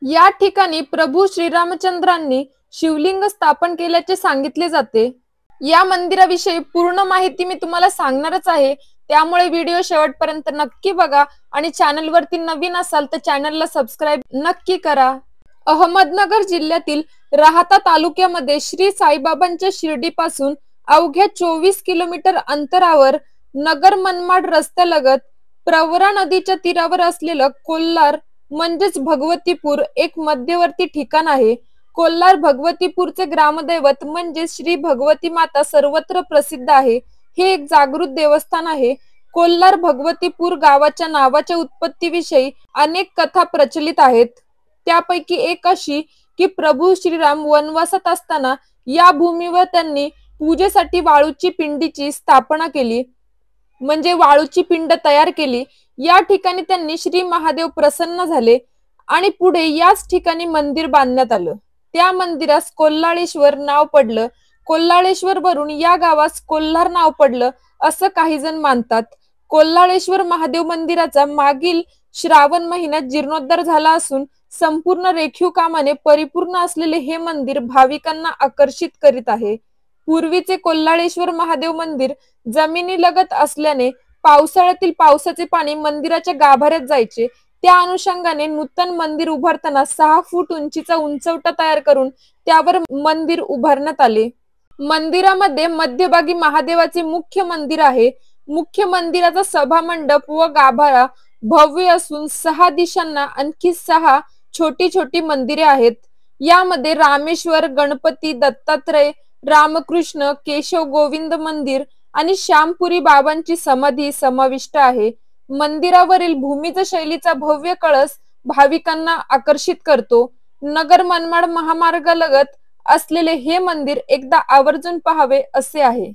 या ठिकाणी प्रभू श्रीरामचंद्रांनी शिवलिंग स्थापन केल्याचे सांगितले जाते। या मंदिराविषयी पूर्ण माहिती मी तुम्हाला सांगणारच आहे, त्यामुळे व्हिडिओ शेवटपर्यंत नक्की बघा आणि चॅनलवरती नवीन असाल तर चॅनलला सबस्क्राइब नक्की करा। अहमदनगर जिल्ह्यातील राहाता तालुक्यामध्ये श्री साईबाबांच्या शिर्डीपासून अवघ्या 24 किलोमीटर अंतरावर नगर मनमाड रस्त्यालगत प्रवरा नदीच्या तीरावर असलेलं कोल्हार म्हणजेच भगवतीपूर एक मध्यवर्ती ठिकाण आहे। कोल्हार भगवतीपूरचे ग्रामदैवत म्हणजे श्री भगवती माता सर्वत्र प्रसिद्ध आहे। हे एक जागृत देवस्थान आहे। कोल्हार भगवतीपूर गावाच्या नावाच्या उत्पत्तीविषयी अनेक कथा प्रचलित आहेत। त्यापैकी एक अशी की प्रभू श्रीराम वनवासात असताना या भूमीवर त्यांनी पूजेसाठी वाळूची पिंडीची स्थापना केली, म्हणजे वाळूची पिंड तयार केली। या ठिकाणी त्यांनी श्री महादेव प्रसन्न झाले आणि पुढे याच ठिकाणी मंदिर बांधण्यात आलं। त्या मंदिरास कोल्हाळेश्वर नाव पडलं। कोल्हाळेश्वर वरून या गावास कोल्हार नाव पडलं असं काही जण मानतात। कोल्हाळेश्वर महादेव मंदिराचा मागील श्रावण महिन्यात जीर्णोद्धार झाला असून संपूर्ण रेखीव कामाने परिपूर्ण असलेले हे मंदिर भाविकांना आकर्षित करीत आहे। पूर्वीचे कोल्हाळेश्वर महादेव मंदिर जमिनीलगत असल्याने पावसाळ्यातील पावसाचे पाणी मंदिराच्या गाभाऱ्यात जायचे। त्या अनुषंगाने नूतन मंदिर उभारताना 6 फूट उंचीचा उंचवटा तयार करून त्यावर मंदिर उभारण्यात आले। मंदिरामध्ये मध्यभागी महादेवाचे मुख्य मंदिर आहे। मुख्य मंदिराचा सभा मंडप व गाभारा भव्य असून 6 दिशांना आणखी 6 छोटी छोटी मंदिरे आहेत। यामध्ये रामेश्वर, गणपती, दत्तात्रय, रामकृष्ण, केशव गोविंद मंदिर आणि श्यामपुरी बाबांची समाधी समाविष्ट आहे। मंदिरावरील भूमिज शैलीचा भव्य कळस भाविकांना आकर्षित करतो। नगर मनमाड महामार्गालगत असलेले हे मंदिर एकदा आवर्जून पाहावे असे आहे।